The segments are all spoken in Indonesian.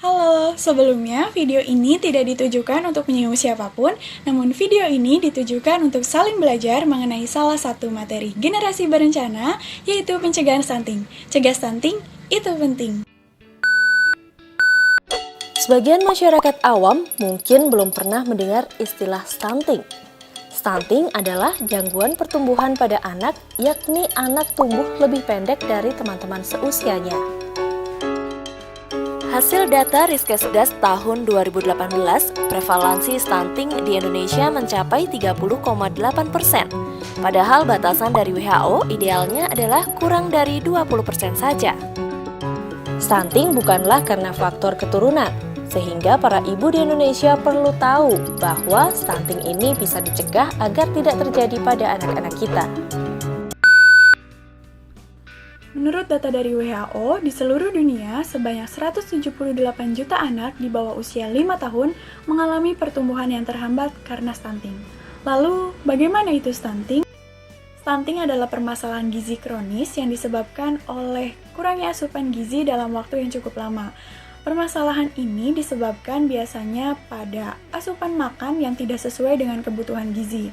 Halo, sebelumnya video ini tidak ditujukan untuk menyinggung siapapun, namun video ini ditujukan untuk saling belajar mengenai salah satu materi generasi berencana, yaitu pencegahan stunting. Cegah stunting, itu penting. Sebagian masyarakat awam mungkin belum pernah mendengar istilah stunting. Stunting adalah gangguan pertumbuhan pada anak, yakni anak tumbuh lebih pendek dari teman-teman seusianya. Hasil data Riskesdas tahun 2018, prevalensi stunting di Indonesia mencapai 30,8%. Padahal batasan dari WHO idealnya adalah kurang dari 20% saja. Stunting bukanlah karena faktor keturunan, sehingga para ibu di Indonesia perlu tahu bahwa stunting ini bisa dicegah agar tidak terjadi pada anak-anak kita. Menurut data dari WHO, di seluruh dunia sebanyak 178 juta anak di bawah usia 5 tahun mengalami pertumbuhan yang terhambat karena stunting. Lalu, bagaimana itu stunting? Stunting adalah permasalahan gizi kronis yang disebabkan oleh kurangnya asupan gizi dalam waktu yang cukup lama. Permasalahan ini disebabkan biasanya pada asupan makan yang tidak sesuai dengan kebutuhan gizi.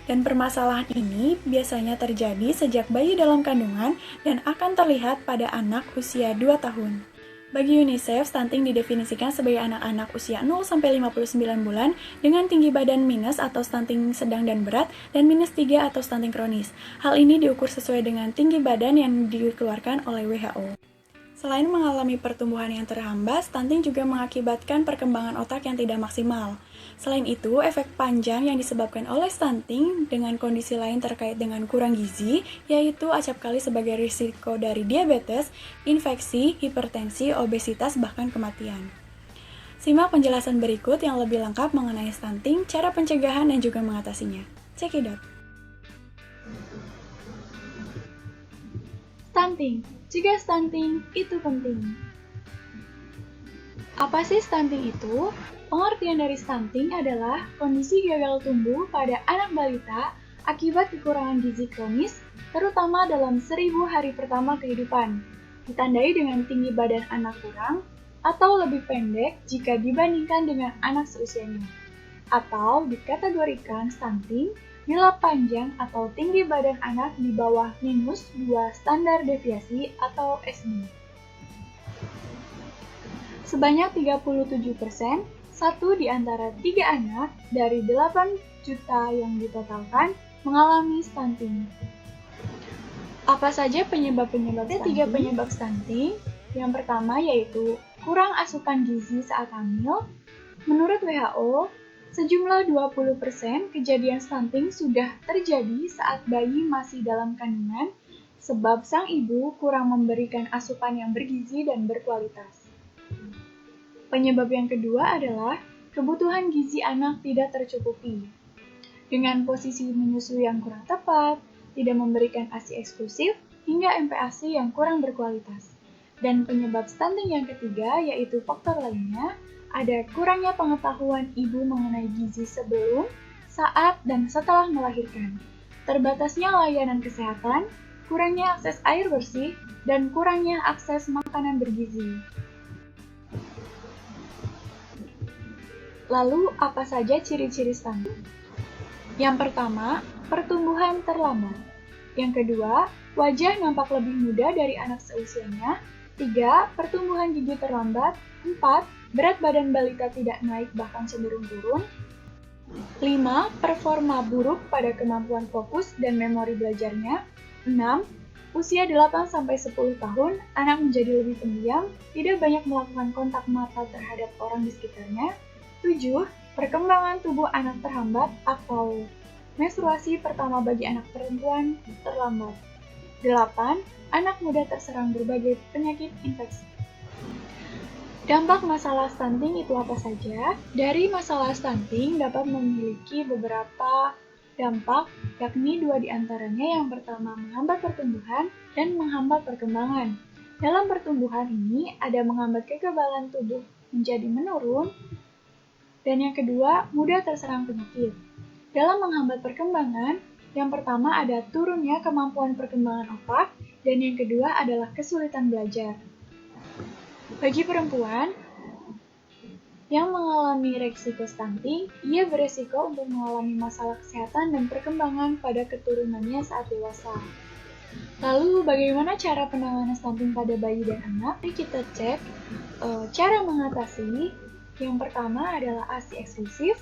Dan permasalahan ini biasanya terjadi sejak bayi dalam kandungan dan akan terlihat pada anak usia 2 tahun. Bagi UNICEF, stunting didefinisikan sebagai anak-anak usia 0-59 bulan dengan tinggi badan minus atau stunting sedang dan berat dan minus 3 atau stunting kronis. Hal ini diukur sesuai dengan tinggi badan yang dikeluarkan oleh WHO. Selain mengalami pertumbuhan yang terhambat, stunting juga mengakibatkan perkembangan otak yang tidak maksimal. Selain itu, efek panjang yang disebabkan oleh stunting dengan kondisi lain terkait dengan kurang gizi, yaitu acapkali sebagai risiko dari diabetes, infeksi, hipertensi, obesitas, bahkan kematian. Simak penjelasan berikut yang lebih lengkap mengenai stunting, cara pencegahan, dan juga mengatasinya. Check it out. Stunting. Cegah stunting, itu penting. Apa sih stunting itu? Pengertian dari stunting adalah kondisi gagal tumbuh pada anak balita akibat kekurangan gizi kronis, terutama dalam 1000 hari pertama kehidupan, ditandai dengan tinggi badan anak kurang atau lebih pendek jika dibandingkan dengan anak seusianya, atau dikategorikan stunting bila panjang atau tinggi badan anak di bawah minus 2 standar deviasi atau SD. Sebanyak 37%, 1 di antara 3 anak dari 8 juta yang ditotalkan mengalami stunting. Apa saja penyebab-penyebab stunting? Ada 3 penyebab stunting. Yang pertama yaitu kurang asupan gizi saat hamil. Menurut WHO, sejumlah 20% kejadian stunting sudah terjadi saat bayi masih dalam kandungan sebab sang ibu kurang memberikan asupan yang bergizi dan berkualitas. Penyebab yang kedua adalah kebutuhan gizi anak tidak tercukupi. Dengan posisi menyusui yang kurang tepat, tidak memberikan ASI eksklusif, hingga MPASI yang kurang berkualitas. Dan penyebab stunting yang ketiga yaitu faktor lainnya, ada kurangnya pengetahuan ibu mengenai gizi sebelum, saat, dan setelah melahirkan, terbatasnya layanan kesehatan, kurangnya akses air bersih, dan kurangnya akses makanan bergizi. Lalu, apa saja ciri-ciri stunting? Yang pertama, pertumbuhan terlambat. Yang kedua, wajah nampak lebih muda dari anak seusianya. 3. Pertumbuhan gigi terlambat. 4. Berat badan balita tidak naik bahkan cenderung turun. 5. Performa buruk pada kemampuan fokus dan memori belajarnya. 6. Usia 8-10 tahun, anak menjadi lebih pendiam, tidak banyak melakukan kontak mata terhadap orang di sekitarnya. 7. Perkembangan tubuh anak terhambat atau menstruasi pertama bagi anak perempuan terlambat. 8. Anak muda terserang berbagai penyakit infeksi. Dampak masalah stunting itu apa saja? Dari masalah stunting dapat memiliki beberapa dampak, yakni 2 diantaranya. Yang pertama, menghambat pertumbuhan dan menghambat perkembangan. Dalam pertumbuhan ini, ada menghambat kekebalan tubuh menjadi menurun, dan yang kedua, mudah terserang penyakit. Dalam menghambat perkembangan, yang pertama ada turunnya kemampuan perkembangan otak, dan yang kedua adalah kesulitan belajar. Bagi perempuan yang mengalami resiko stunting, ia beresiko untuk mengalami masalah kesehatan dan perkembangan pada keturunannya saat dewasa. Lalu, bagaimana cara penanganan stunting pada bayi dan anak? Mari kita cek cara mengatasi. Yang pertama adalah ASI eksklusif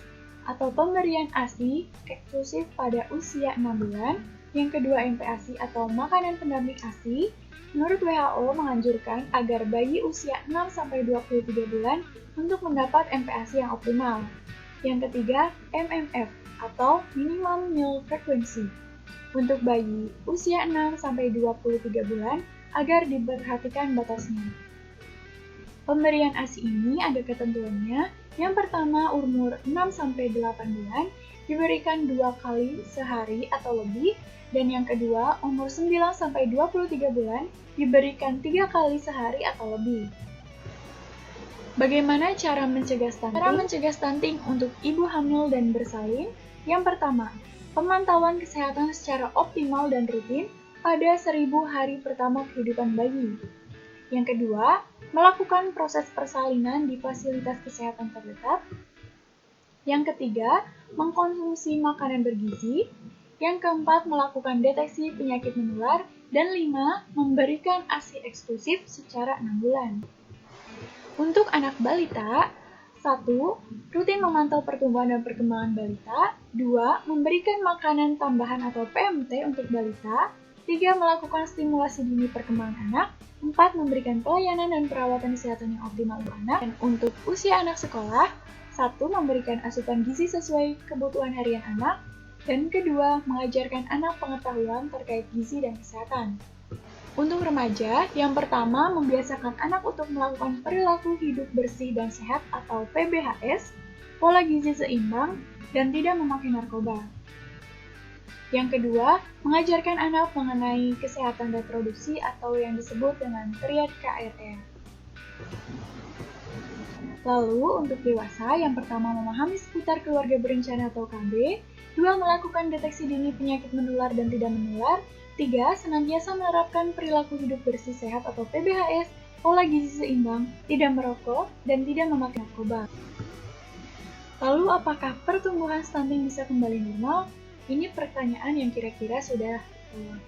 atau pemberian ASI eksklusif pada usia 6 bulan. Yang kedua MPASI atau makanan pendamping ASI. Menurut WHO menganjurkan agar bayi usia 6-23 bulan untuk mendapat MPASI yang optimal. Yang ketiga, MMF atau Minimum Meal Frequency untuk bayi usia 6-23 bulan agar diperhatikan batasnya. Pemberian ASI ini ada ketentuannya. Yang pertama, umur 6-8 bulan diberikan 2 kali sehari atau lebih, dan yang kedua, umur 9-23 bulan diberikan 3 kali sehari atau lebih. Bagaimana cara mencegah stunting? Cara mencegah stunting untuk ibu hamil dan bersalin. Yang pertama, pemantauan kesehatan secara optimal dan rutin pada 1000 hari pertama kehidupan bayi. Yang kedua, melakukan proses persalinan di fasilitas kesehatan terdekat. Yang ketiga, mengkonsumsi makanan bergizi. Yang keempat, melakukan deteksi penyakit menular. Dan 5, memberikan ASI eksklusif secara 6 bulan. Untuk anak balita, 1. Rutin memantau pertumbuhan dan perkembangan balita. 2. Memberikan makanan tambahan atau PMT untuk balita. 3. Melakukan stimulasi dini perkembangan anak. 4. Memberikan pelayanan dan perawatan kesehatan yang optimal untuk anak. Dan untuk usia anak sekolah, 1. Memberikan asupan gizi sesuai kebutuhan harian anak. Dan kedua, mengajarkan anak pengetahuan terkait gizi dan kesehatan. Untuk remaja, yang pertama membiasakan anak untuk melakukan perilaku hidup bersih dan sehat atau PBHS, pola gizi seimbang, dan tidak memakai narkoba. Yang kedua, mengajarkan anak mengenai kesehatan reproduksi atau yang disebut dengan triad KRR. Lalu, untuk dewasa, yang pertama memahami seputar keluarga berencana atau KB, 2. Melakukan deteksi dini penyakit menular dan tidak menular. 3. Senantiasa menerapkan perilaku hidup bersih sehat atau PBHS, pola gizi seimbang, tidak merokok, dan tidak memakai narkoba. Lalu, apakah pertumbuhan stunting bisa kembali normal? Ini pertanyaan yang kira-kira sudah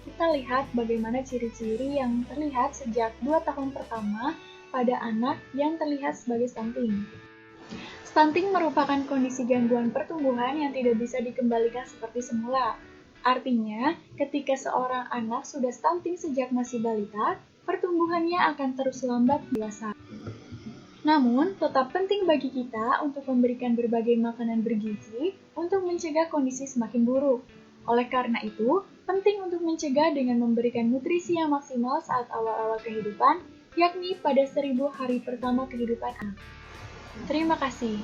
kita lihat bagaimana ciri-ciri yang terlihat sejak 2 tahun pertama pada anak yang terlihat sebagai stunting. Stunting merupakan kondisi gangguan pertumbuhan yang tidak bisa dikembalikan seperti semula. Artinya, ketika seorang anak sudah stunting sejak masih balita, pertumbuhannya akan terus lambat dewasa. Namun, tetap penting bagi kita untuk memberikan berbagai makanan bergizi untuk mencegah kondisi semakin buruk. Oleh karena itu, penting untuk mencegah dengan memberikan nutrisi yang maksimal saat awal-awal kehidupan, yakni pada 1000 hari pertama kehidupan anak. Terima kasih.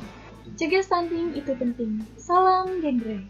Cegah stunting itu penting. Salam genre.